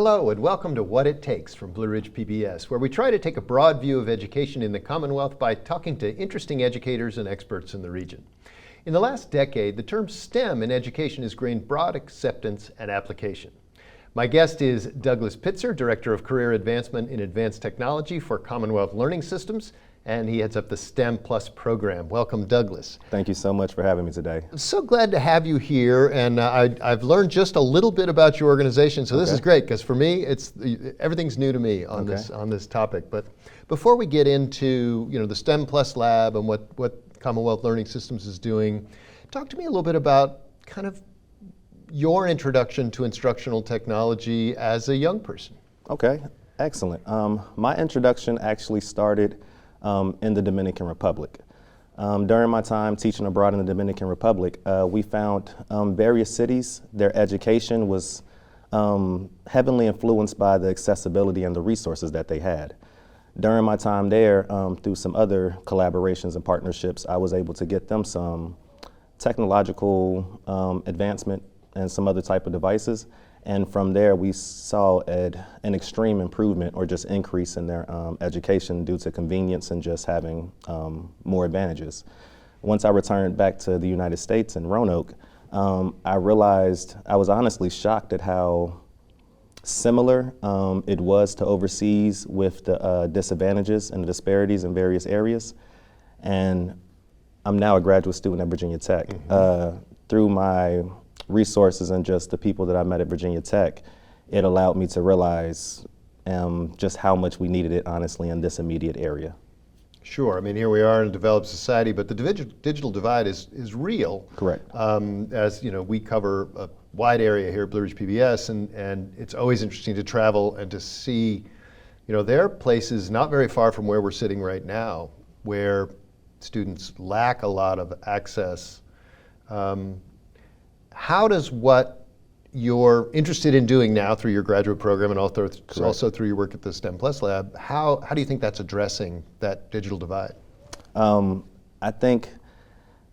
Hello and welcome to What It Takes from Blue Ridge PBS, where we try to take a broad view of education in the Commonwealth by talking to interesting educators and experts in the region. In the last decade, the term STEM in education has gained broad acceptance and application. My guest is Douglas Pitzer, Director of Career Advancement in Advanced Technology for Commonwealth Learning Systems, and he heads up the STEM Plus program. Welcome, Douglas. Thank you so much for having me today. I'm so glad to have you here, and I've learned just a little bit about your organization, so this is great, because for me, everything's new to me on this topic. But before we get into the STEM Plus Lab and what Commonwealth Learning Systems is doing, talk to me a little bit about kind of your introduction to instructional technology as a young person. Okay, excellent. My introduction actually started in the Dominican Republic. During my time teaching abroad in the Dominican Republic, we found various cities, their education was heavily influenced by the accessibility and the resources that they had. During my time there, through some other collaborations and partnerships, I was able to get them some technological advancement and some other type of devices. And from there, we saw an extreme improvement or just increase in their education due to convenience and just having more advantages. Once I returned back to the United States in Roanoke, I realized I was honestly shocked at how similar it was to overseas with the disadvantages and the disparities in various areas. And I'm now a graduate student at Virginia Tech. Through my resources and just the people that I met at Virginia Tech, it allowed me to realize just how much we needed it, honestly, in this immediate area. Sure. I mean, here we are in a developed society, but the digital divide is real. Correct. As you know, we cover a wide area here at Blue Ridge PBS, and it's always interesting to travel and to see, there are places not very far from where we're sitting right now where students lack a lot of access. How does what you're interested in doing now through your graduate program and also through your work at the STEM Plus Lab, how do you think that's addressing that digital divide? I think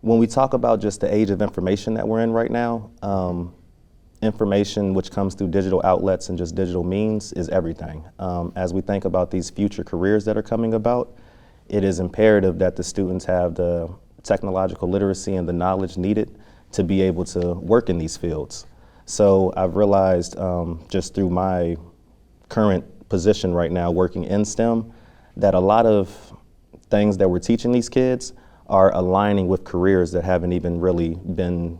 when we talk about just the age of information that we're in right now, information which comes through digital outlets and just digital means is everything. As we think about these future careers that are coming about, it is imperative that the students have the technological literacy and the knowledge needed to be able to work in these fields. So I've realized just through my current position right now working in STEM that a lot of things that we're teaching these kids are aligning with careers that haven't even really been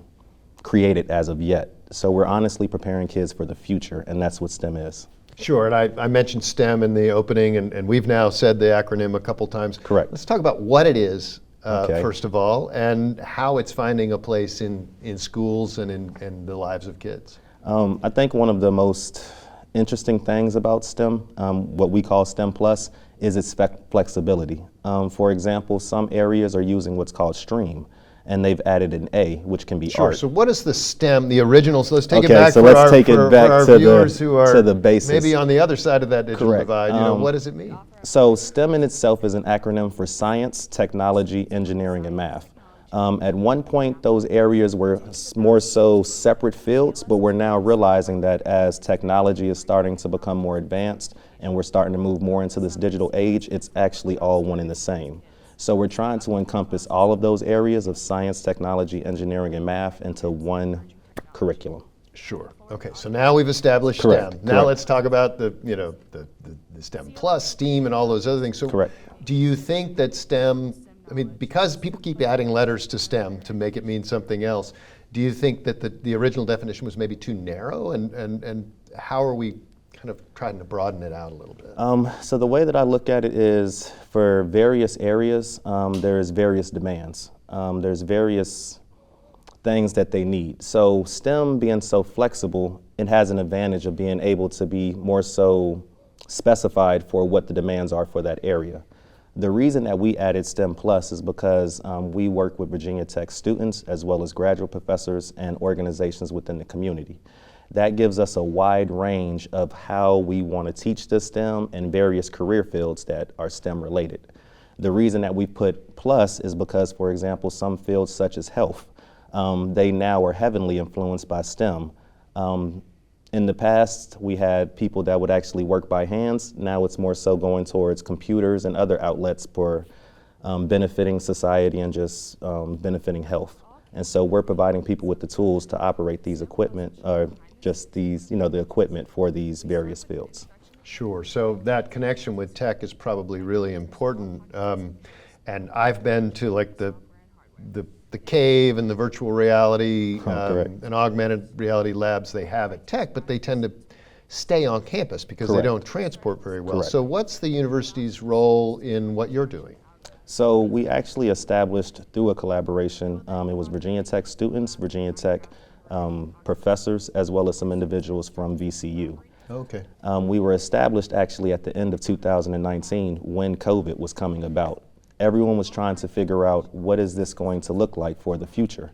created as of yet. So we're honestly preparing kids for the future, and that's what STEM is. Sure, and I mentioned STEM in the opening, and we've now said the acronym a couple times. Correct. Let's talk about what it is. First of all, and how it's finding a place in schools and in the lives of kids. I think one of the most interesting things about STEM, what we call STEM Plus, is its flexibility. For example, some areas are using what's called STREAM, and they've added an A, which can be art. So what is the STEM, the original? So let's take it to back for our viewers who are to the basis. Maybe on the other side of that digital divide. What does it mean? So STEM in itself is an acronym for science, technology, engineering, and math. At one point, those areas were more so separate fields, but we're now realizing that as technology is starting to become more advanced and we're starting to move more into this digital age, it's actually all one and the same. So we're trying to encompass all of those areas of science, technology, engineering, and math into one curriculum. Sure. Okay. So now we've established STEM. Now let's talk about the STEM Plus, STEAM, and all those other things. So do you think that STEM, because people keep adding letters to STEM to make it mean something else, do you think that the original definition was maybe too narrow? And how are we kind of trying to broaden it out a little bit? So the way that I look at it is for various areas, there's various demands. There's various things that they need. So STEM being so flexible, it has an advantage of being able to be more so specified for what the demands are for that area. The reason that we added STEM Plus is because we work with Virginia Tech students as well as graduate professors and organizations within the community. That gives us a wide range of how we want to teach the STEM and various career fields that are STEM related. The reason that we put plus is because, for example, some fields such as health, they now are heavily influenced by STEM. In the past, we had people that would actually work by hands. Now it's more so going towards computers and other outlets for benefiting society and just benefiting health. And so we're providing people with the tools to operate these equipment, or just these, the equipment for these various fields. Sure. So that connection with tech is probably really important. And I've been to like the cave and the virtual reality and augmented reality labs they have at Tech, but they tend to stay on campus because they don't transport very well. Correct. So what's the university's role in what you're doing? So we actually established through a collaboration, it was Virginia Tech students, Virginia Tech professors, as well as some individuals from VCU. Okay. We were established actually at the end of 2019 when COVID was coming about. Everyone was trying to figure out what is this going to look like for the future.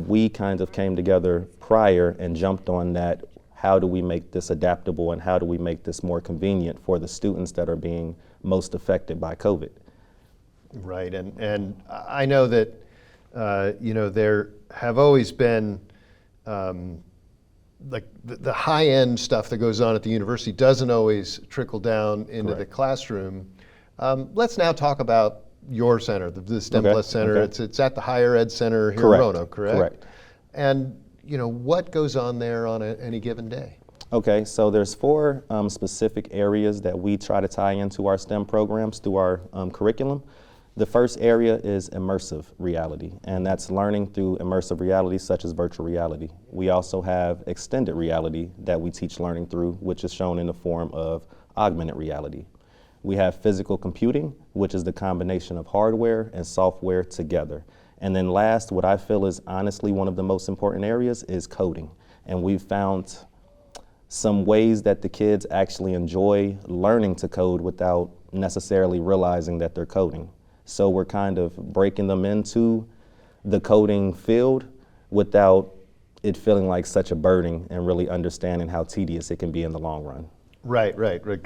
We kind of came together prior and jumped on that. How do we make this adaptable and how do we make this more convenient for the students that are being most affected by COVID? Right, and I know that there have always been like the high-end stuff that goes on at the university doesn't always trickle down into the classroom. Let's now talk about your center, the STEM Plus Center. It's at the Higher Ed Center here in Roanoke, correct? Correct. And what goes on there on any given day? Okay, so there's 4 specific areas that we try to tie into our STEM programs through our curriculum. The first area is immersive reality, and that's learning through immersive reality such as virtual reality. We also have extended reality that we teach learning through, which is shown in the form of augmented reality. We have physical computing, which is the combination of hardware and software together. And then last, what I feel is honestly one of the most important areas is coding. And we've found some ways that the kids actually enjoy learning to code without necessarily realizing that they're coding. So we're kind of breaking them into the coding field without it feeling like such a burden and really understanding how tedious it can be in the long run. Right.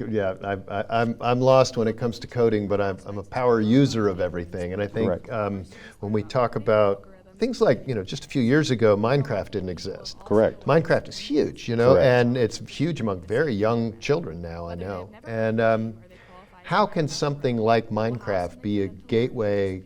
Yeah, I'm lost when it comes to coding, but I'm a power user of everything. And I think when we talk about things like, just a few years ago, Minecraft didn't exist. Correct. Minecraft is huge, Correct. and it's huge among very young children now, I know. And how can something like Minecraft be a gateway,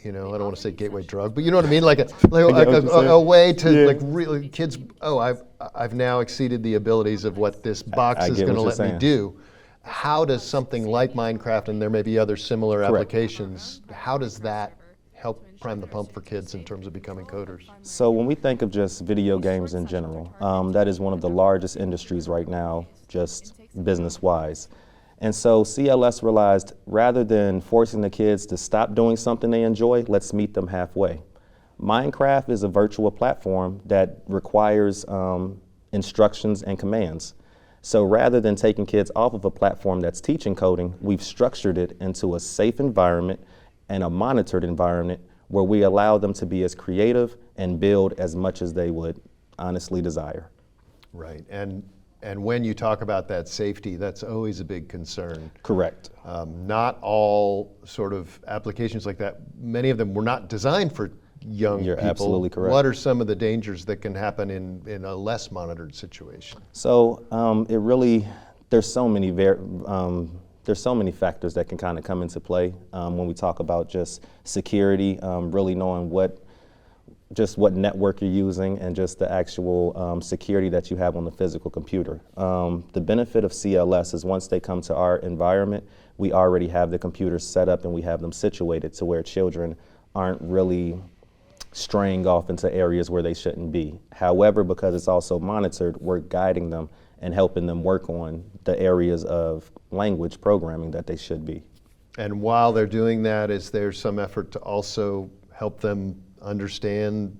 I don't want to say gateway drug, but you know what I mean? Like a way to like really kids, I've now exceeded the abilities of what this box is going to let me do. How does something like Minecraft, and there may be other similar applications, how does that help prime the pump for kids in terms of becoming coders? So when we think of just video games in general, that is one of the largest industries right now, just business-wise. And so CLS realized rather than forcing the kids to stop doing something they enjoy, let's meet them halfway. Minecraft is a virtual platform that requires instructions and commands. So rather than taking kids off of a platform that's teaching coding, we've structured it into a safe environment and a monitored environment where we allow them to be as creative and build as much as they would honestly desire. Right, and when you talk about that safety, that's always a big concern. Correct. Not all sort of applications like that, many of them were not designed for young people. You're absolutely correct. What are some of the dangers that can happen in a less monitored situation? So there's so many factors that can kind of come into play when we talk about just security, really knowing what network you're using and just the actual security that you have on the physical computer. The benefit of CLS is once they come to our environment, we already have the computers set up and we have them situated to where children aren't really straying off into areas where they shouldn't be. However, because it's also monitored, we're guiding them and helping them work on the areas of language programming that they should be. And while they're doing that, is there some effort to also help them understand,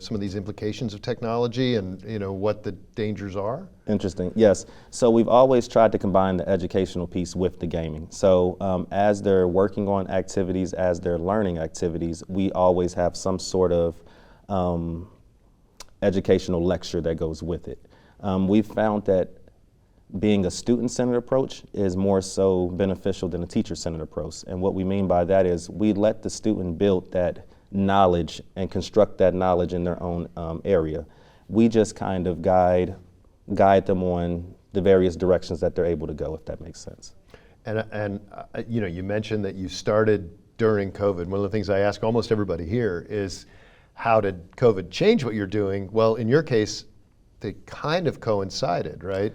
some of these implications of technology and, what the dangers are? Interesting, yes. So we've always tried to combine the educational piece with the gaming. So as they're working on activities, as they're learning activities, we always have some sort of educational lecture that goes with it. We've found that being a student-centered approach is more so beneficial than a teacher-centered approach. And what we mean by that is we let the student build that knowledge and construct that knowledge in their own area. We just kind of guide guide them on the various directions that they're able to go, if that makes sense. And you know, you mentioned that you started during COVID. One of the things I ask almost everybody here is, how did COVID change what you're doing? Well, in your case, they kind of coincided, right?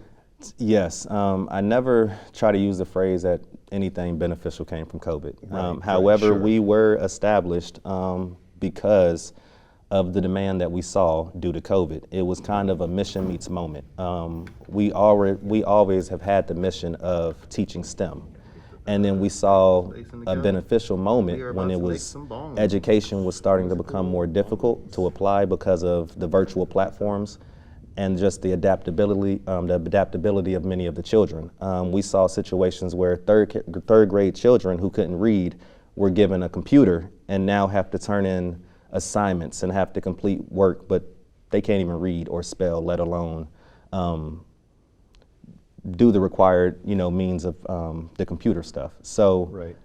Yes, I never try to use the phrase that anything beneficial came from COVID. However, sure. we were established because of the demand that we saw due to COVID. It was kind of a mission meets moment. We always have had the mission of teaching STEM. And then we saw a beneficial moment when it was education was starting to become more difficult to apply because of the virtual platforms and just the adaptability of many of the children. We saw situations where third grade children who couldn't read were given a computer and now have to turn in assignments and have to complete work, but they can't even read or spell, let alone do the required, means of the computer stuff. So, Right.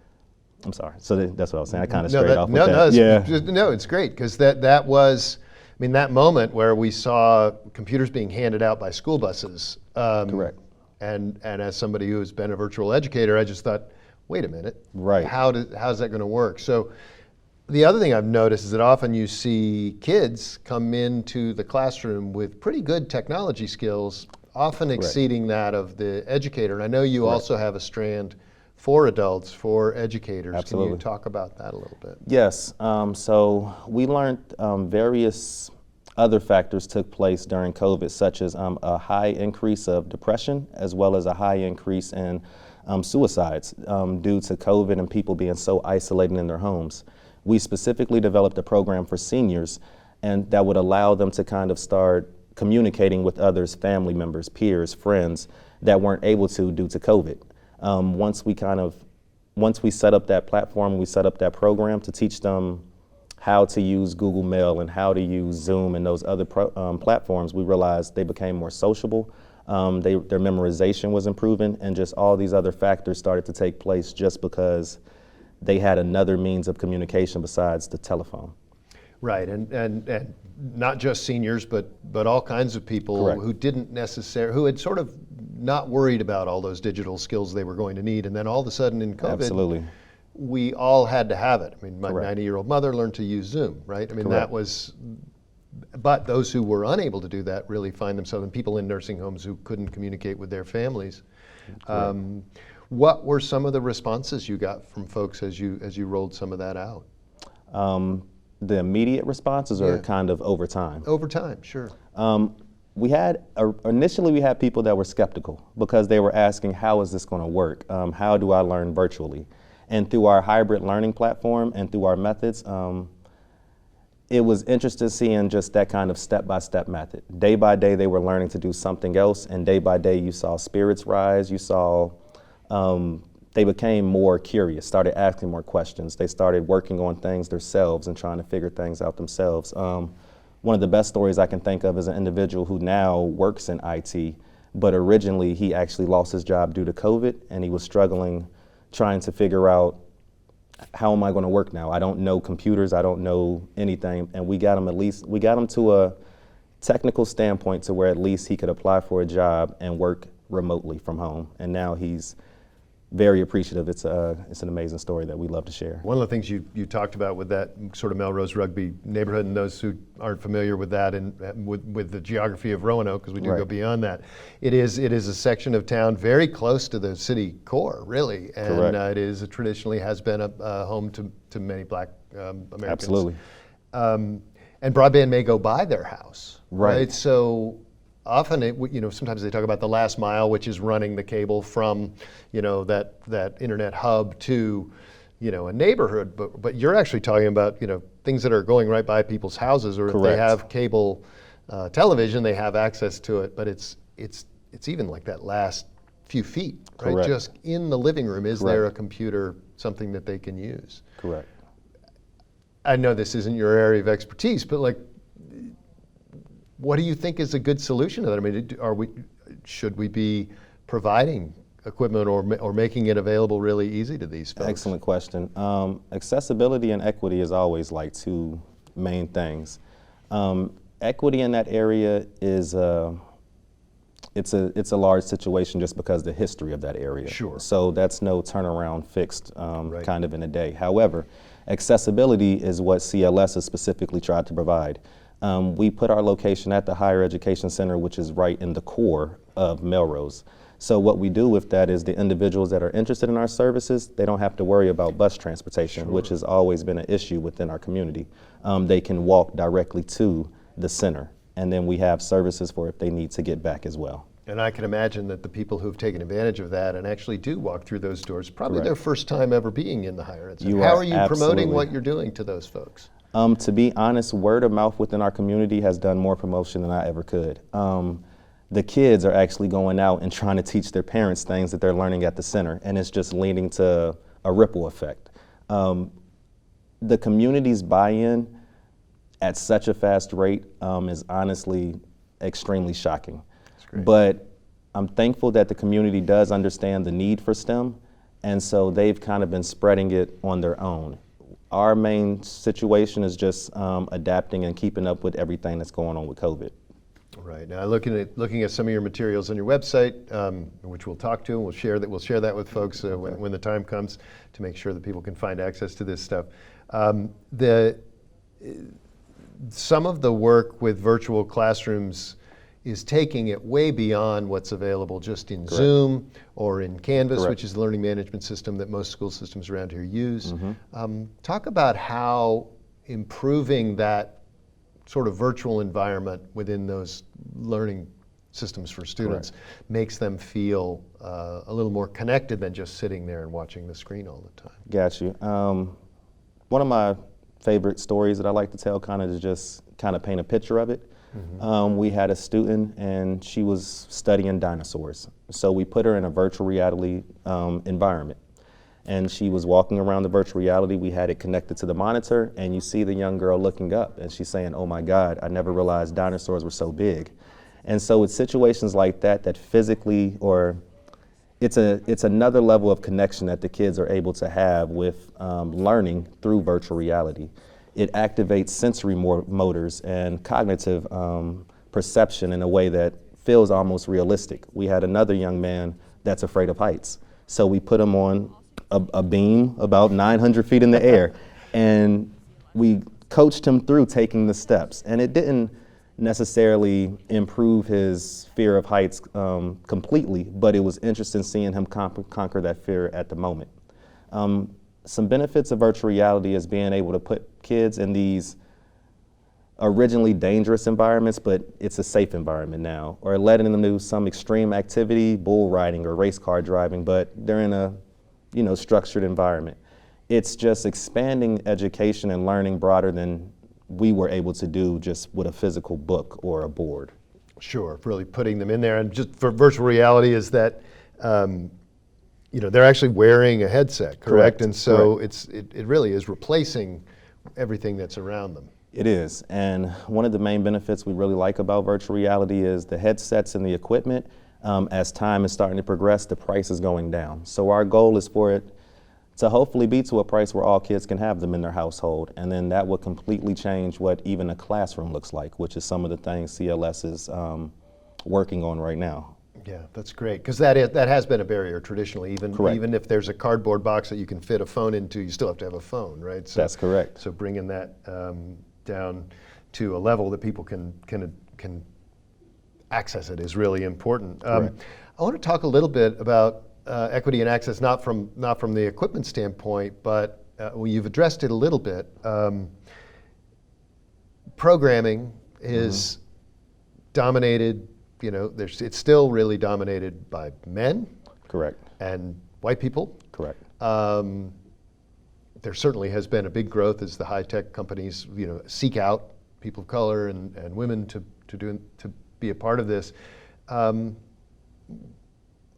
I'm sorry. So that's what I was saying. I kind of No, strayed that, off with no, that. no, it's great, because that was, I mean, that moment where we saw computers being handed out by school buses. Correct. And as somebody who's been a virtual educator, I just thought, wait a minute. Right. How's that going to work? So the other thing I've noticed is that often you see kids come into the classroom with pretty good technology skills, often exceeding that of the educator. And I know you also have a strand for adults, for educators. Absolutely. Can you talk about that a little bit? Yes. So we learned various other factors took place during COVID, such as a high increase of depression, as well as a high increase in suicides due to COVID and people being so isolated in their homes. We specifically developed a program for seniors, and that would allow them to kind of start communicating with others, family members, peers, friends that weren't able to due to COVID. Once we set up that platform, we set up that program to teach them how to use Google Mail and how to use Zoom and those other platforms, we realized they became more sociable. Their memorization was improving, and just all these other factors started to take place just because they had another means of communication besides the telephone. Right, and not just seniors, but all kinds of people Correct. who had sort of not worried about all those digital skills they were going to need, and then all of a sudden in COVID, Absolutely. we all had to have it. I mean, my Correct. 90-year-old mother learned to use Zoom, right? I mean, Correct. that was, but those who were unable to do that really find themselves, and people in nursing homes who couldn't communicate with their families. What were some of the responses you got from folks as you rolled some of that out? The immediate responses are Yeah. kind of over time. Over time, sure. Initially we had people that were skeptical because they were asking, how is this going to work? How do I learn virtually? And through our hybrid learning platform and through our methods, it was interesting seeing just that kind of step-by-step method. Day by day they were learning to do something else, and day by day you saw spirits rise, you saw they became more curious, started asking more questions. They started working on things themselves and trying to figure things out themselves. One of the best stories I can think of is an individual who now works in IT, but originally he actually lost his job due to COVID, and he was struggling trying to figure out, how am I going to work now? I don't know computers, I don't know anything, and we got him to a technical standpoint to where at least he could apply for a job and work remotely from home, and now he's very appreciative. It's an amazing story that we love to share. One of the things you talked about with that sort of Melrose Rugby neighborhood, and those who aren't familiar with that and with the geography of Roanoke, because we do Right. go beyond that, it is a section of town very close to the city core, really, and Correct. Traditionally has been a home to many Black Americans. Absolutely. And broadband may go by their house, Right. So often, sometimes they talk about the last mile, which is running the cable from, that internet hub to, a neighborhood. But you're actually talking about, things that are going right by people's houses, or if they Correct. have cable television, they have access to it. But it's even like that last few feet, right? Correct. Just in the living room, is there a Correct. computer, something that they can use? Correct. I know this isn't your area of expertise, but what do you think is a good solution to that? I mean, should we be providing equipment or making it available really easy to these folks? Excellent question. Accessibility and equity is always like two main things. Equity in that area is it's a large situation just because of the history of that area. Sure. So that's no turnaround fixed Right. kind of in a day. However, accessibility is what CLS has specifically tried to provide. We put our location at the Higher Education Center, which is right in the core of Melrose. So what we do with that is the individuals that are interested in our services, they don't have to worry about bus transportation, Sure. which has always been an issue within our community. They can walk directly to the center, and then we have services for if they need to get back as well. And I can imagine that the people who've taken advantage of that and actually do walk through those doors, probably Correct. their first time ever being in the higher ed center. You How are are you promoting absolutely- what you're doing to those folks? To be honest, word of mouth within our community has done more promotion than I ever could. The kids are actually going out and trying to teach their parents things that they're learning at the center, and it's just leading to a ripple effect. The community's buy-in at such a fast rate is honestly extremely shocking. great. But I'm thankful that the community does understand the need for STEM, and so they've kind of been spreading it on their own. Our main situation is just adapting and keeping up with everything that's going on with COVID. Right. Now, looking at some of your materials on your website, which we'll talk to, and we'll share that with folks when the time comes to make sure that people can find access to this stuff. Some of the work with virtual classrooms is taking it way beyond what's available just in Zoom or in Canvas, Correct. which is the learning management system that most school systems around here use. Mm-hmm. Talk about how improving that sort of virtual environment within those learning systems for students makes them feel a little more connected than just sitting there and watching the screen all the time. Got you. One of my favorite stories that I like to tell kind of is just kind of paint a picture of it. We had a student and she was studying dinosaurs. So we put her in a virtual reality environment. And she was walking around the virtual reality. We had it connected to the monitor, and you see the young girl looking up, and she's saying, "Oh my God, I never realized dinosaurs were so big." And so it's situations like that that physically, or it's another level of connection that the kids are able to have with learning through virtual reality. It activates sensory motors and cognitive perception in a way that feels almost realistic. We had another young man that's afraid of heights. So we put him on a beam about 900 feet in the air, and we coached him through taking the steps. And it didn't necessarily improve his fear of heights completely, but it was interesting seeing him conquer that fear at the moment. Some benefits of virtual reality is being able to put kids in these originally dangerous environments, but it's a safe environment now, or letting them do some extreme activity, bull riding or race car driving, but they're in a structured environment. It's just expanding education and learning broader than we were able to do just with a physical book or a board. Sure, really putting them in there. And just for virtual reality is that, they're actually wearing a headset, correct? And so it really is replacing everything that's around them. It is, and one of the main benefits we really like about virtual reality is the headsets and the equipment. As time is starting to progress, the price is going down. So our goal is for it to hopefully be to a price where all kids can have them in their household, and then that would completely change what even a classroom looks like, which is some of the things CLS is working on right now. Yeah, that's great, because that has been a barrier traditionally. Even if there's a cardboard box that you can fit a phone into, you still have to have a phone, right? So, that's correct. So bringing that down to a level that people can access it is really important. I want to talk a little bit about equity and access, not from the equipment standpoint, but you've addressed it a little bit. Programming is dominated. It's still really dominated by men. Correct. And white people. Correct. There certainly has been a big growth as the high-tech companies, seek out people of color and women to be a part of this.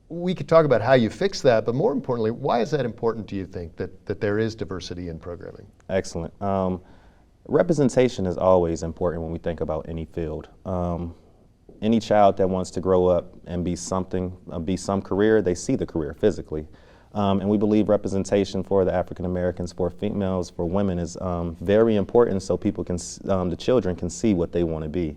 We could talk about how you fix that, but more importantly, why is that important, do you think, that there is diversity in programming? Excellent. Representation is always important when we think about any field. Any child that wants to grow up and be some career, they see the career physically. And we believe representation for the African Americans, for females, for women is very important, so people can, the children can see what they want to be.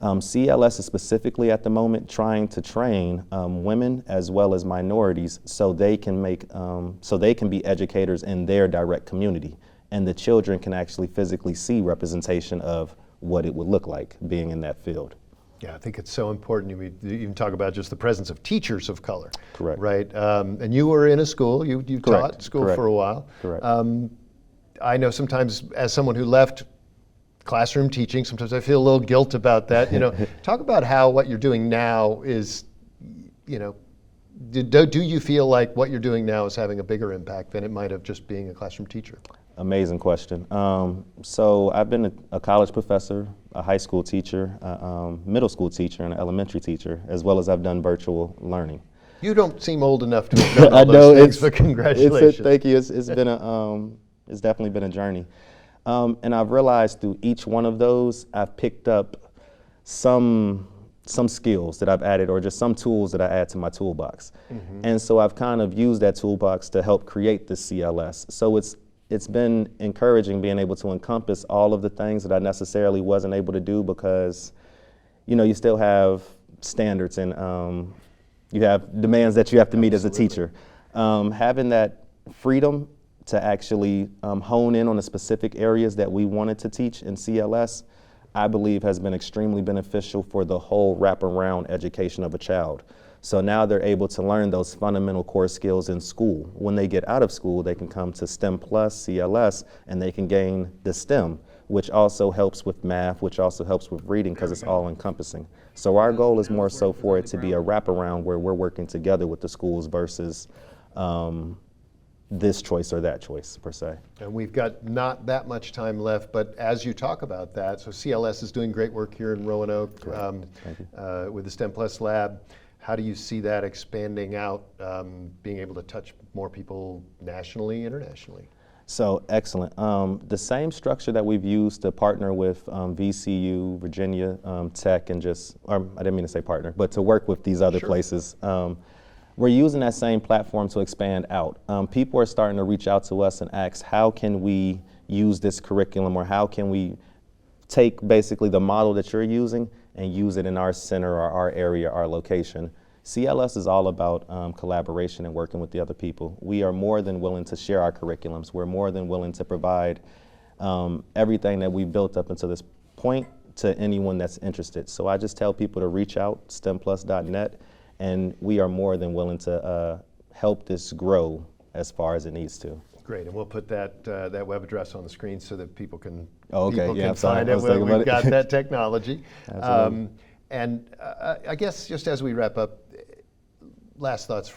CLS is specifically at the moment trying to train women as well as minorities so they can be educators in their direct community, and the children can actually physically see representation of what it would look like being in that field. Yeah, I think it's so important. You even talk about just the presence of teachers of color. Correct. Right? And you were in a school, you taught school Correct. for a while. Correct. I know sometimes as someone who left classroom teaching, sometimes I feel a little guilt about that. Talk about how what you're doing now is, do you feel like what you're doing now is having a bigger impact than it might have just being a classroom teacher? Amazing question. So I've been a college professor, a high school teacher, a middle school teacher, and an elementary teacher, as well as I've done virtual learning. You don't seem old enough to have done all those things, but congratulations. Thank you. It's definitely been a journey. And I've realized through each one of those, I've picked up some skills that I've added, or just some tools that I add to my toolbox. Mm-hmm. And so I've kind of used that toolbox to help create the CLS. So it's been encouraging being able to encompass all of the things that I necessarily wasn't able to do, because you still have standards and you have demands that you have to meet. Absolutely. As a teacher. Having that freedom to actually hone in on the specific areas that we wanted to teach in CLS, I believe has been extremely beneficial for the whole wraparound education of a child. So now they're able to learn those fundamental core skills in school. When they get out of school, they can come to STEM Plus, CLS, and they can gain the STEM, which also helps with math, which also helps with reading, because it's all encompassing. So our goal is more so for it to be a wraparound where we're working together with the schools versus this choice or that choice, per se. And we've got not that much time left, but as you talk about that, so CLS is doing great work here in Roanoke with the STEM Plus Lab. How do you see that expanding out, being able to touch more people nationally, internationally? So excellent. The same structure that we've used to partner with VCU, Virginia Tech, and I didn't mean to say partner, but to work with these other places. We're using that same platform to expand out. People are starting to reach out to us and ask, how can we use this curriculum, or how can we take basically the model that you're using and use it in our center or our area, our location. CLS is all about collaboration and working with the other people. We are more than willing to share our curriculums. We're more than willing to provide everything that we've built up until this point to anyone that's interested. So I just tell people to reach out, stemplus.net, and we are more than willing to help this grow as far as it needs to. Great, and we'll put that web address on the screen so that people can, find it. We've got that technology. I guess just as we wrap up, last thoughts.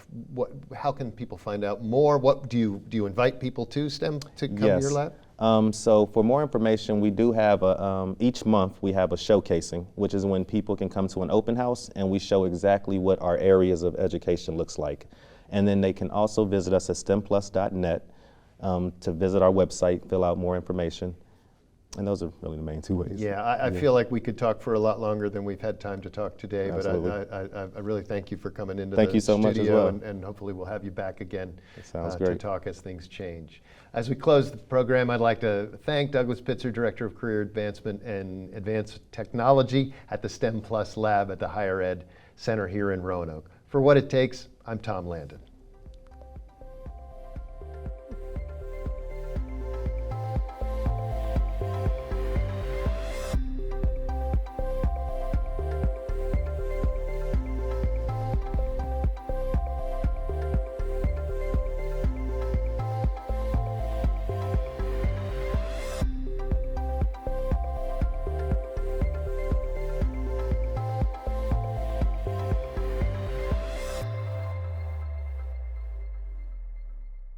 How can people find out more? What do you invite people to STEM to come to your lab? So for more information, we do have each month we have a showcasing, which is when people can come to an open house and we show exactly what our areas of education looks like. And then they can also visit us at stemplus.net to visit our website, fill out more information. And those are really the main two ways. Yeah, I feel like we could talk for a lot longer than we've had time to talk today. Absolutely. But I really thank you for coming into Thank the you so studio, much as well. and hopefully we'll have you back again great. to talk as things change. As we close the program, I'd like to thank Douglas Pitzer, Director of Career Advancement and Advanced Technology at the STEM Plus Lab at the Higher Ed Center here in Roanoke. For What It Takes, I'm Tom Landon.